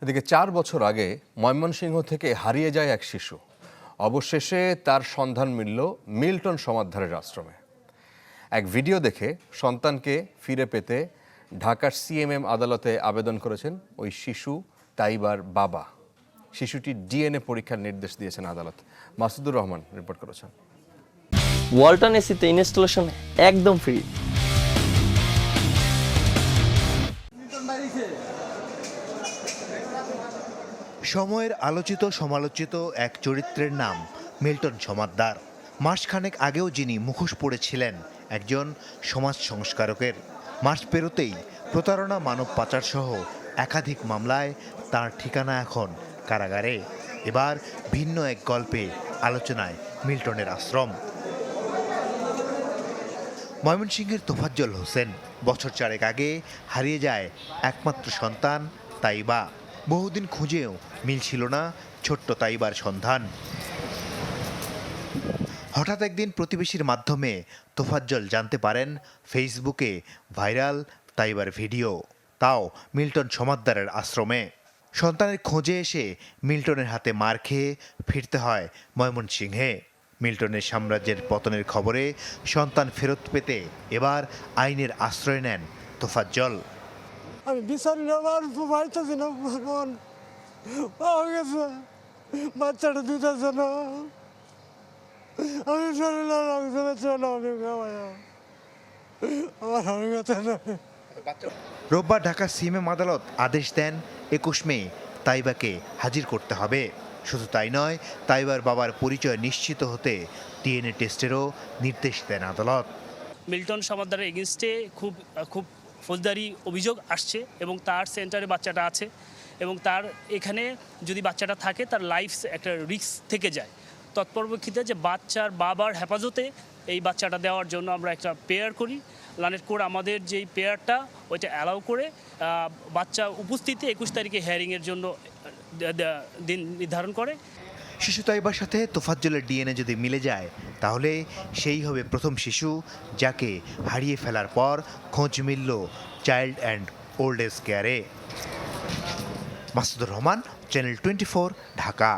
এদিকে ৪ বছর আগে ময়মনসিংহ থেকে হারিয়ে যায় এক শিশু। অবশেষে তার সন্ধান মিলল মিল্টন সমাদধারের আশ্রমে। এক ভিডিও দেখে সন্তানকে ফিরে পেতে ঢাকার সিএমএম আদালতে আবেদন করেছেন ওই শিশু তাইবার বাবা। শিশুটির ডিএনএ পরীক্ষার নির্দেশ দিয়েছেন আদালত। মাসুদুর রহমান রিপোর্ট করেছেন। ওয়ালটন এসিতে ইনস্টলেশন একদম ফ্রি। সময়ের আলোচিত সমালোচিত এক চরিত্রের নাম মিল্টন সমাদদার। মাসখানেক আগেও যিনি মুখোশ পড়েছিলেন একজন সমাজ সংস্কারকের, মাস পেরোতেই প্রতারণা, মানব পাচার সহ একাধিক মামলায় তার ঠিকানা এখন কারাগারে। এবার ভিন্ন এক গল্পে আলোচনায় মিল্টনের আশ্রম। ময়মনসিংহের তোফাজ্জল হোসেন বছর 4 আগে হারিয়ে যায় একমাত্র সন্তান তাইবা। বহুদিন খুঁজেও মিলছিল না ছোট্ট তাইবার সন্ধান। হঠাৎ একদিন প্রতিবেশীর মাধ্যমে তোফাজ্জল জানতে পারেন ফেসবুকে ভাইরাল তাইবার ভিডিও, তাও মিল্টন সমাদদারের আশ্রমে। সন্তানের খোঁজে এসে মিল্টনের হাতে মার খেয়ে ফিরতে হয় ময়মনসিংহে। মিল্টনের সাম্রাজ্যের পতনের খবরে সন্তান ফেরত পেতে এবার আইনের আশ্রয় নেন তোফাজ্জল। আমি বিচার নেওয়ার পাইতেছি না, পাওয়া গেছে বাচ্চাটা দিতেছে না। আমি শরীরে রক্ত চলো, আমি আমার অভিজ্ঞতা নেই। রোববার ঢাকার সিএমএম আদালত আদেশ দেন 21 মে তাইবাকে হাজির করতে হবে। শুধু তাই নয়, তাইবার বাবার পরিচয় নিশ্চিত হতে ডিএনএ টেস্টেরও নির্দেশ দেন আদালত। মিল্টন সমাদদারের এগেনস্টে খুব ফৌজদারি অভিযোগ আসছে এবং তার সেন্টারে বাচ্চাটা আছে এবং তার এখানে যদি বাচ্চাটা থাকে তার লাইফ একটা রিস্ক থেকে যায়। তৎপরপ্রেক্ষিতে যে বাচ্চার বাবার হেফাজতে এই বাচ্চাটা দেওয়ার জন্য আমরা একটা পেয়ার করি। লানেট কোড আমাদের যেই পেয়ারটা ওইটা অ্যালাউ করে বাচ্চা উপস্থিতি 21 তারিখে হিয়ারিংয়ের জন্য দিন নির্ধারণ করে। শিশু তাইবার সাথে তোফাজ্জলের ডিএনএ যদি মিলে যায় তাহলে সেই হবে প্রথম শিশু যাকে হারিয়ে ফেলার পর খোঁজ মিলল চাইল্ড অ্যান্ড ওল্ড এজ কেয়ারে। মাসুদুর রহমান, চ্যানেল 24, ঢাকা।